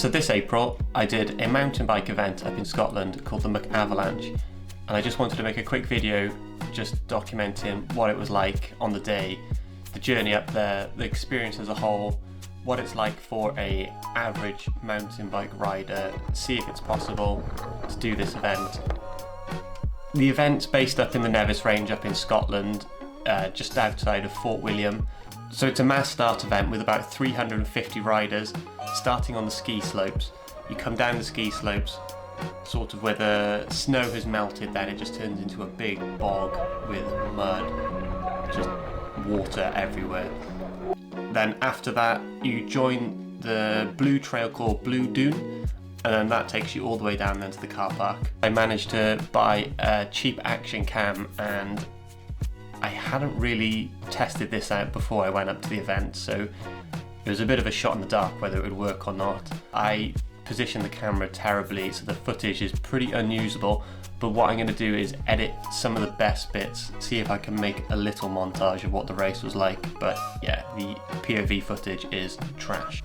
So this April, I did a mountain bike event up in Scotland called the MacAvalanche, and I just wanted to make a quick video just documenting what it was like on the day, the journey up there, the experience as a whole, what it's like for a average mountain bike rider, see if it's possible to do this event. The event's based up in the Nevis range up in Scotland, just outside of Fort William. So it's a mass start event with about 350 riders starting on the ski slopes. You come down the ski slopes, sort of where the snow has melted, then it just turns into a big bog with mud, just water everywhere. Then after that you join the blue trail called Blue Dune, and then that takes you all the way down then to the car park. I managed to buy a cheap action cam, and I hadn't really tested this out before I went up to the event, so it was a bit of a shot in the dark whether it would work or not. I positioned the camera terribly, so the footage is pretty unusable, but what I'm going to do is edit some of the best bits, see if I can make a little montage of what the race was like. But yeah, the POV footage is trash.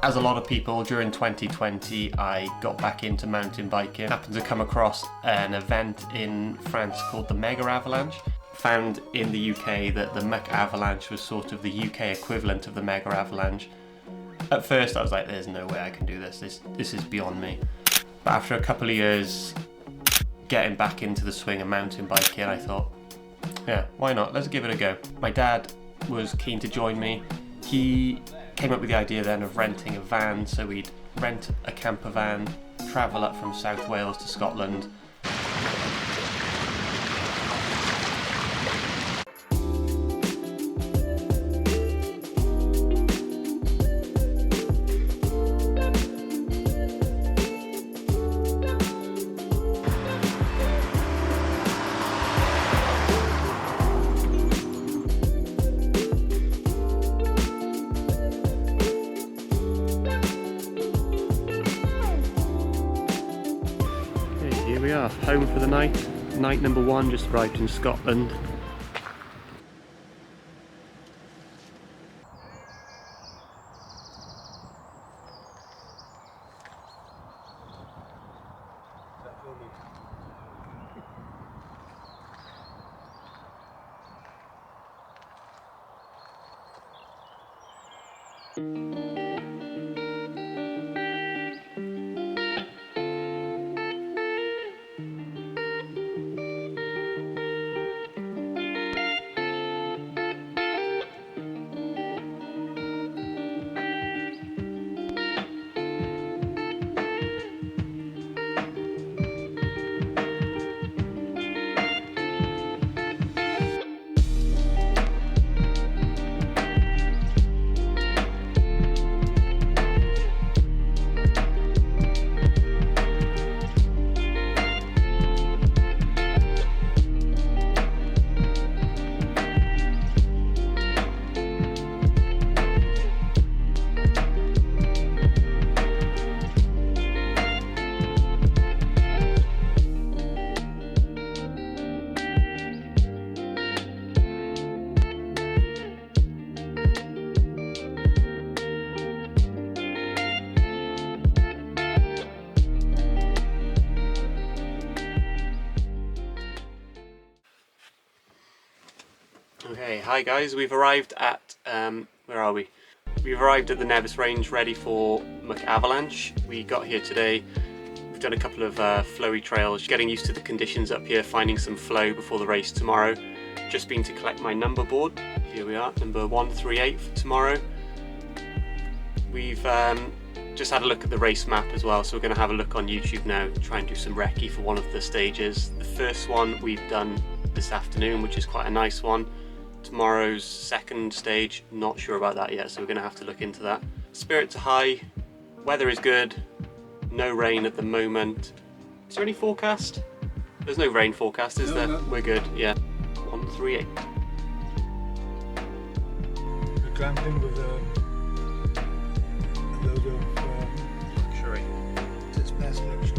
As a lot of people, during 2020 I got back into mountain biking. I happened to come across an event in France called the MacAvalanche. Found in the UK that the MacAvalanche was sort of the UK equivalent of the MacAvalanche. At first I was like, there's no way I can do this, this is beyond me. But after a couple of years getting back into the swing of mountain biking, I thought, yeah, why not, let's give it a go. My dad was keen to join me. He came up with the idea then of renting a van, so we'd rent a camper van, travel up from South Wales to Scotland. Here we are, home for the night. Night number one, just arrived in Scotland. Okay, hi guys, we've arrived at, where are we? We've arrived at the Nevis range ready for MacAvalanche. We got here today, we've done a couple of flowy trails, getting used to the conditions up here, finding some flow before the race tomorrow. Just been to collect my number board, here we are, number 138 for tomorrow. We've just had a look at the race map as well, so we're going to have a look on YouTube now, try and do some recce for one of the stages. The first one we've done this afternoon, which is quite a nice one. Tomorrow's second stage, not sure about that yet, so we're going to have to look into that. Spirits are high, weather is good, no rain at the moment. Is there any forecast? There's no rain forecast, is there? No. We're good, yeah. 138. We're glamping with a load of luxury. It's best luxury.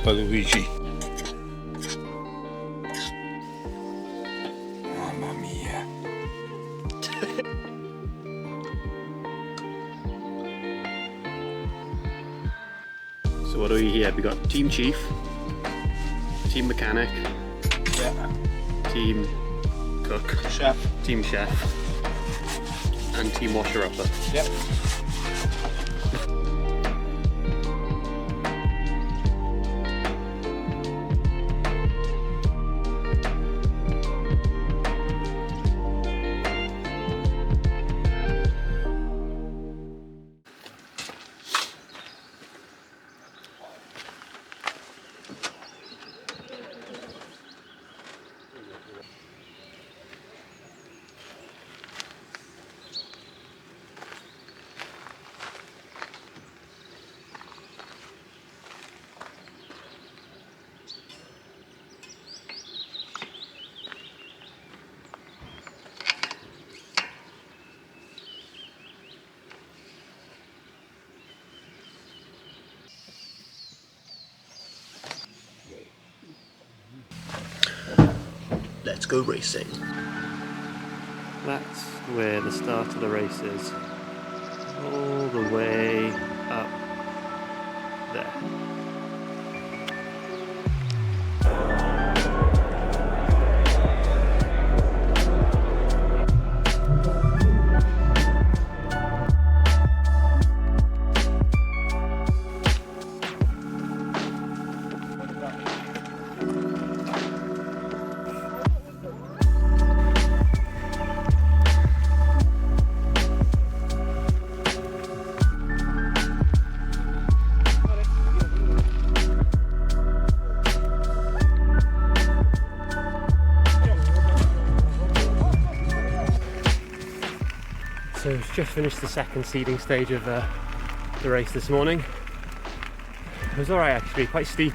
Papa Luigi. Mamma mia. So what do we here? We got Team Chief, Team Mechanic, Yeah. Team Cook, Chef. Team Chef, and Team Washer-Upper. Yep. Let's go racing. That's where the start of the race is. All the way up there. So we've just finished the second seeding stage of the race this morning. It was alright actually, quite steep,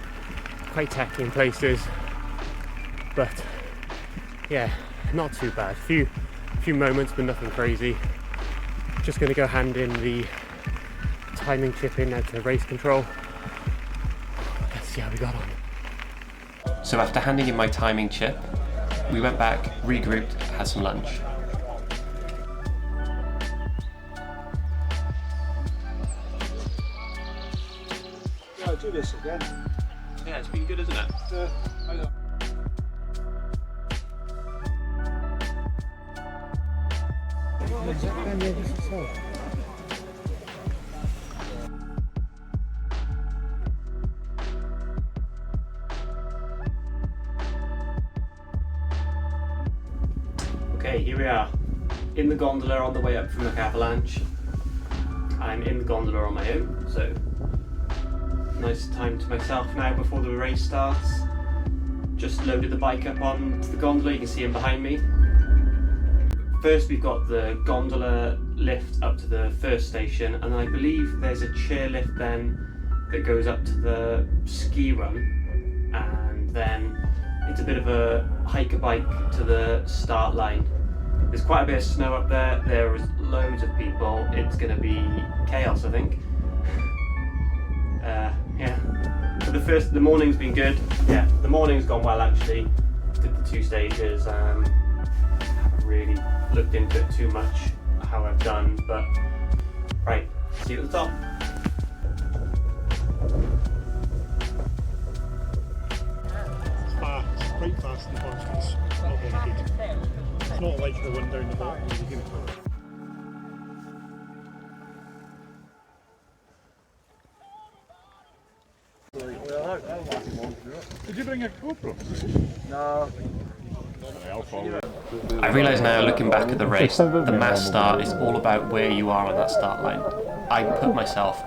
quite techy in places, but yeah, not too bad. Few moments, but nothing crazy. Just going to go hand in the timing chip in now to race control. Let's see how we got on. So after handing in my timing chip, we went back, regrouped, had some lunch. Yeah, do this again. Yeah, it's been good, isn't it? I know. Okay, here we are, in the gondola on the way up from MacAvalanche. I'm in the gondola on my own, so nice time to myself now before the race starts. Just loaded the bike up on the gondola, you can see him behind me. First we've got the gondola lift up to the first station, and I believe there's a chairlift then that goes up to the ski run, and then it's a bit of a hiker bike to the start line. There's quite a bit of snow up there, there is loads of people, it's going to be chaos I think. Yeah, but the morning's been good. Yeah, the morning's gone well actually. Did the 2 stages, haven't really looked into it too much how I've done, but right, see you at the top. It's quite fast and fast, it's not very good. It's not like the one down the bottom. Did you bring a GoPro? No. I realise now, looking back at the race, the mass start is all about where you are on that start line. I put myself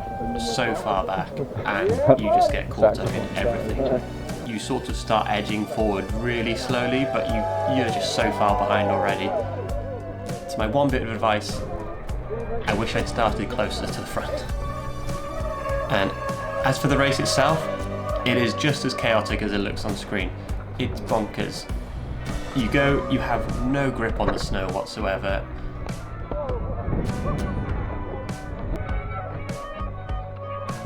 so far back, and you just get caught up in everything. You sort of start edging forward really slowly, but you're just so far behind already. So my one bit of advice, I wish I'd started closer to the front. And as for the race itself, it is just as chaotic as it looks on screen. It's bonkers. You go, you have no grip on the snow whatsoever.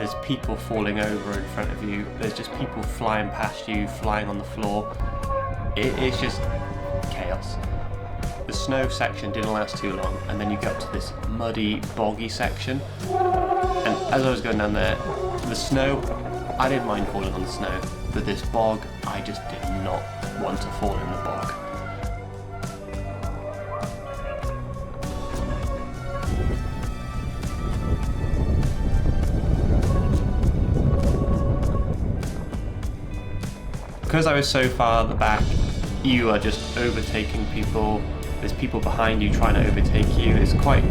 there's people falling over in front of you, there's just people flying past you, flying on the floor. It's just chaos. The snow section didn't last too long, and then you get up to this muddy, boggy section, and as I was going down there, the snow, I didn't mind falling on the snow, but this bog, I just did not want to fall in the bog. Because I was so far at the back, you are just overtaking people. There's people behind you trying to overtake you. It's quite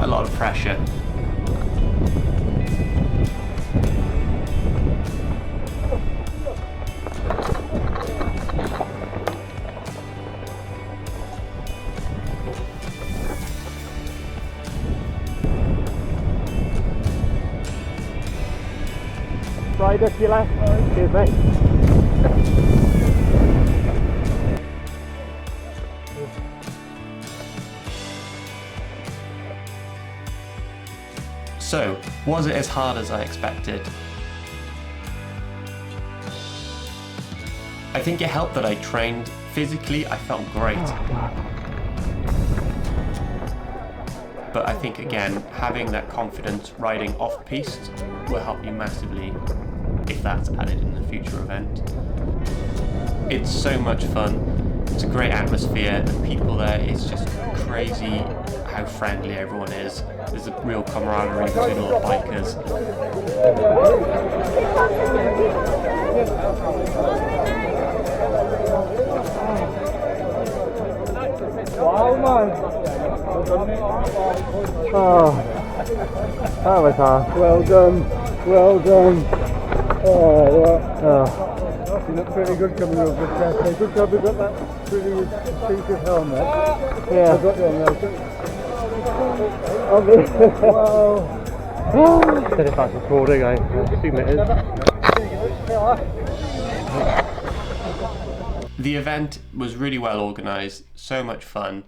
a lot of pressure. Right up your left. Cheers, mate. So, was it as hard as I expected? I think it helped that I trained. Physically, I felt great. But I think, again, having that confidence riding off-piste will help you massively if that's added in a future event. It's so much fun. It's a great atmosphere. The people there, it's just crazy how friendly everyone is. There's a real camaraderie between all the bikers. Wow, man. Oh, that was hard. Well done. Well done. Oh. You look pretty good coming over the track. Good job you got that pretty distinctive helmet. Yeah. I got you on there. Wow. I said if I could call it, guys. 2 meters. The event was really well organised, so much fun.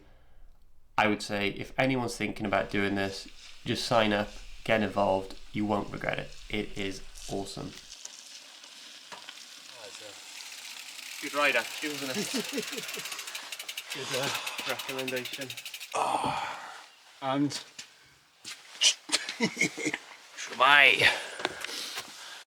I would say if anyone's thinking about doing this, just sign up, get involved, you won't regret it. It is awesome. Good ride actually, wasn't it? Good recommendation. And Bye.